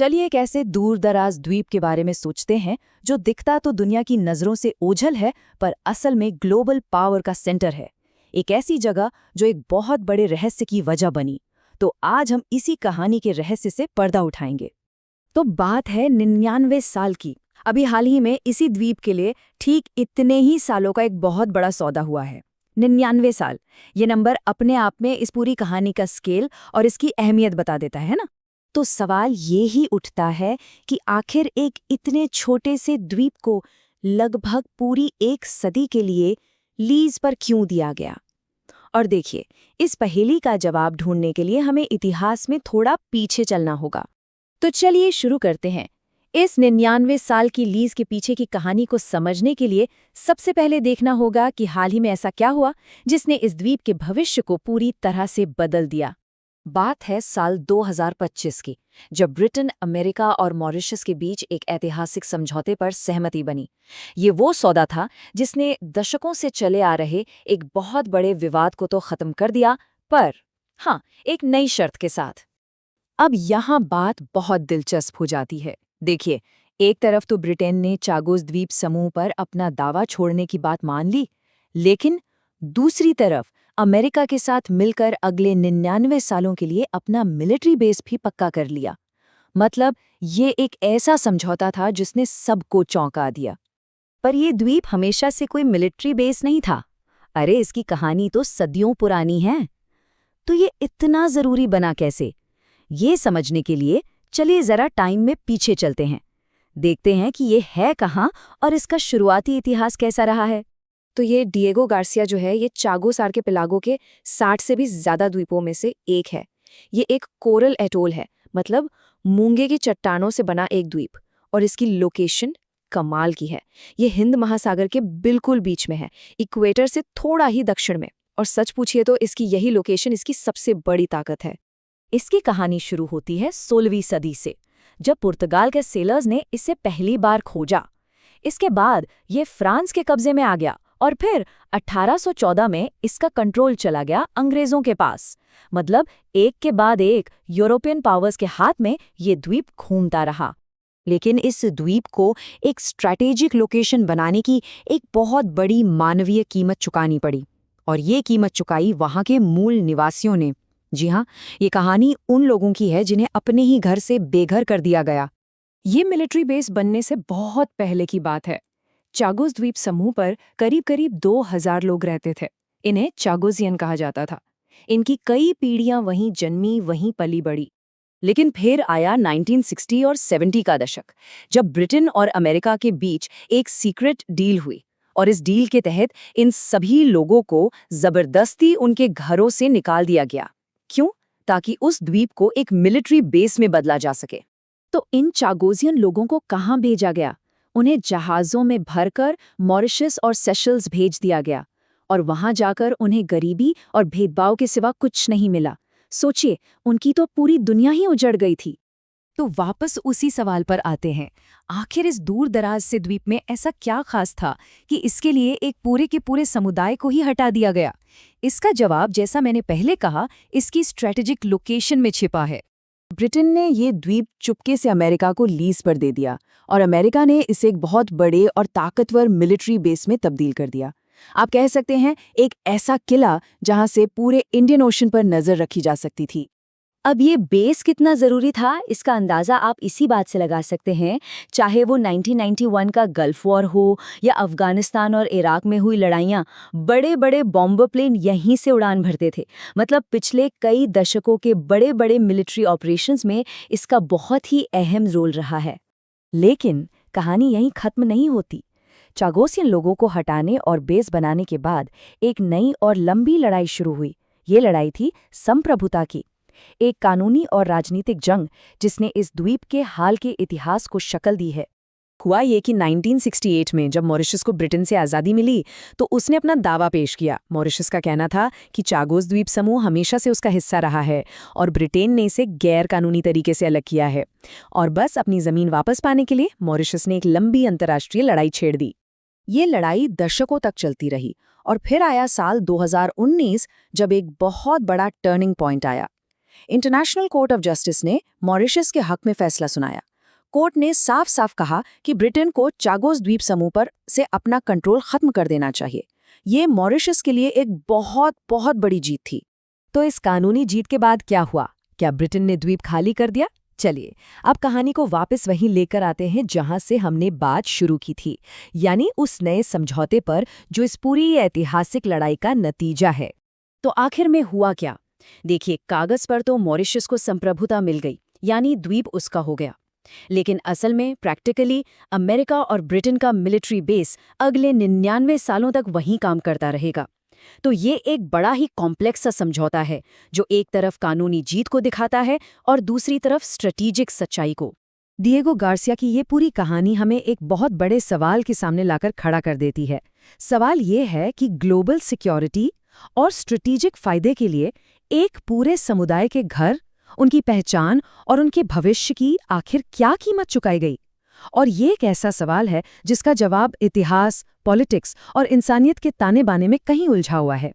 चलिए एक ऐसे दूर दराज द्वीप के बारे में सोचते हैं जो दिखता तो दुनिया की नज़रों से ओझल है पर असल में ग्लोबल पावर का सेंटर है। एक ऐसी जगह जो एक बहुत बड़े रहस्य की वजह बनी। तो आज हम इसी कहानी के रहस्य से पर्दा उठाएंगे। तो बात है 99 साल की। अभी हाल ही में इसी द्वीप के लिए ठीक इतने ही सालों का एक बहुत बड़ा सौदा हुआ है। 99 साल, ये नंबर अपने आप में इस पूरी कहानी का स्केल और इसकी अहमियत बता देता है ना। तो सवाल ये ही उठता है कि आखिर एक इतने छोटे से द्वीप को लगभग पूरी एक सदी के लिए लीज पर क्यों दिया गया। और देखिए, इस पहेली का जवाब ढूंढने के लिए हमें इतिहास में थोड़ा पीछे चलना होगा। तो चलिए शुरू करते हैं। इस 99 साल की लीज के पीछे की कहानी को समझने के लिए सबसे पहले देखना होगा कि हाल ही में ऐसा क्या हुआ जिसने इस द्वीप के भविष्य को पूरी तरह से बदल दिया। बात है साल 2025 की, जब ब्रिटेन, अमेरिका और मॉरिशस के बीच एक ऐतिहासिक समझौते पर सहमति बनी। ये वो सौदा था जिसने दशकों से चले आ रहे एक बहुत बड़े विवाद को तो खत्म कर दिया, पर हाँ, एक नई शर्त के साथ। अब यहाँ बात बहुत दिलचस्प हो जाती है। देखिए, एक तरफ तो ब्रिटेन ने चागोस द्वीप समूह पर अपना दावा छोड़ने की बात मान ली, लेकिन दूसरी तरफ अमेरिका के साथ मिलकर अगले 99 सालों के लिए अपना मिलिट्री बेस भी पक्का कर लिया। मतलब ये एक ऐसा समझौता था जिसने सबको चौंका दिया। पर यह द्वीप हमेशा से कोई मिलिट्री बेस नहीं था। अरे, इसकी कहानी तो सदियों पुरानी है। तो ये इतना जरूरी बना कैसे? ये समझने के लिए चलिए जरा टाइम में पीछे चलते हैं। देखते हैं कि ये है कहाँ और इसका शुरुआती इतिहास कैसा रहा है। तो ये डिएगो गार्सिया जो है, ये चागोस आर्किपेलागो के 60 से भी ज्यादा द्वीपों में से एक है। ये एक कोरल एटोल है, मतलब मूंगे की चट्टानों से बना एक द्वीप, और इसकी लोकेशन कमाल की है। ये हिंद महासागर के बिल्कुल बीच में है, इक्वेटर से थोड़ा ही दक्षिण में। और सच पूछिए तो इसकी यही लोकेशन इसकी सबसे बड़ी ताकत है। इसकी कहानी शुरू होती है 16वीं सदी से, जब पुर्तगाल के सेलर्स ने इसे पहली बार खोजा। इसके बाद ये फ्रांस के कब्जे में आ गया और फिर 1814 में इसका कंट्रोल चला गया अंग्रेजों के पास। मतलब एक के बाद एक यूरोपियन पावर्स के हाथ में ये द्वीप घूमता रहा। लेकिन इस द्वीप को एक स्ट्रैटेजिक लोकेशन बनाने की एक बहुत बड़ी मानवीय कीमत चुकानी पड़ी, और ये कीमत चुकाई वहाँ के मूल निवासियों ने। जी हाँ, ये कहानी उन लोगों की है जिन्हें अपने ही घर से बेघर कर दिया गया। ये मिलिट्री बेस बनने से बहुत पहले की बात है। चागोस द्वीप समूह पर करीब 2000 लोग रहते थे। इन्हें चागोसियन कहा जाता था। इनकी कई पीढ़ियां वहीं जन्मी, वहीं पली बड़ी। लेकिन फिर आया 1960 और 70 का दशक, जब ब्रिटेन और अमेरिका के बीच एक सीक्रेट डील हुई, और इस डील के तहत इन सभी लोगों को जबरदस्ती उनके घरों से निकाल दिया गया। क्यों? ताकि उस द्वीप को एक मिलिट्री बेस में बदला जा सके। तो इन चागोसियन लोगों को कहाँ भेजा गया? उन्हें जहाज़ों में भरकर मॉरिशस और सेशल्स भेज दिया गया, और वहां जाकर उन्हें गरीबी और भेदभाव के सिवा कुछ नहीं मिला। सोचिए, उनकी तो पूरी दुनिया ही उजड़ गई थी। तो वापस उसी सवाल पर आते हैं, आखिर इस दूर दराज से द्वीप में ऐसा क्या खास था कि इसके लिए एक पूरे के पूरे समुदाय को ही हटा दिया गया? इसका जवाब, जैसा मैंने पहले कहा, इसकी स्ट्रेटेजिक लोकेशन में छिपा है। ब्रिटेन ने ये द्वीप चुपके से अमेरिका को लीज पर दे दिया, और अमेरिका ने इसे एक बहुत बड़े और ताकतवर मिलिट्री बेस में तब्दील कर दिया। आप कह सकते हैं, एक ऐसा किला जहां से पूरे इंडियन ओशन पर नजर रखी जा सकती थी। अब ये बेस कितना जरूरी था, इसका अंदाजा आप इसी बात से लगा सकते हैं। चाहे वो 1991 का गल्फ वॉर हो या अफगानिस्तान और इराक में हुई लड़ाइयाँ, बड़े बड़े बॉम्बर प्लेन यहीं से उड़ान भरते थे। मतलब पिछले कई दशकों के बड़े बड़े मिलिट्री ऑपरेशंस में इसका बहुत ही अहम रोल रहा है। लेकिन कहानी यहीं खत्म नहीं होती। चागोसियन लोगों को हटाने और बेस बनाने के बाद एक नई और लंबी लड़ाई शुरू हुई। ये लड़ाई थी संप्रभुता की, एक कानूनी और राजनीतिक जंग जिसने इस द्वीप के हाल के इतिहास को शक्ल दी है। हुआ ये कि 1968 में जब मॉरिशस को ब्रिटेन से आज़ादी मिली, तो उसने अपना दावा पेश किया। मॉरिशस का कहना था कि चागोस द्वीप समूह हमेशा से उसका हिस्सा रहा है और ब्रिटेन ने इसे गैर कानूनी तरीके से अलग किया है। और बस अपनी ज़मीन वापस पाने के लिए मॉरिशस ने एक लंबी अंतर्राष्ट्रीय लड़ाई छेड़ दी। ये लड़ाई दशकों तक चलती रही, और फिर आया साल 2019, जब एक बहुत बड़ा टर्निंग पॉइंट आया। इंटरनेशनल कोर्ट ऑफ जस्टिस ने मॉरिशस के हक में फैसला सुनाया। कोर्ट ने साफ साफ कहा कि ब्रिटेन को चागोस द्वीप समूह पर से अपना कंट्रोल खत्म कर देना चाहिए। ये मॉरिशस के लिए एक बहुत बहुत बड़ी जीत थी। तो इस कानूनी जीत के बाद क्या हुआ? क्या ब्रिटेन ने द्वीप खाली कर दिया? चलिए अब कहानी को वापस वहीं लेकर आते हैं जहां से हमने बात शुरू की थी, यानी उस नए समझौते पर जो इस पूरी ऐतिहासिक लड़ाई का नतीजा है। तो आखिर में हुआ क्या? देखिए, कागज पर तो मॉरिशस को संप्रभुता मिल गई, यानी द्वीप उसका हो गया। लेकिन असल में प्रैक्टिकली अमेरिका और ब्रिटेन का मिलिट्री बेस अगले 99 सालों तक वहीं काम करता रहेगा। तो ये एक बड़ा ही कॉम्प्लेक्स सा समझौता है, जो एक तरफ कानूनी जीत को दिखाता है और दूसरी तरफ स्ट्रेटेजिक सच्चाई को। डिएगो गार्सिया की ये पूरी कहानी हमें एक बहुत बड़े सवाल के सामने लाकर खड़ा कर देती है। सवाल ये है कि ग्लोबल सिक्योरिटी और स्ट्रेटेजिक फायदे के लिए एक पूरे समुदाय के घर, उनकी पहचान और उनके भविष्य की आखिर क्या कीमत चुकाई गई? और ये एक ऐसा सवाल है जिसका जवाब इतिहास, पॉलिटिक्स और इंसानियत के ताने बाने में कहीं उलझा हुआ है।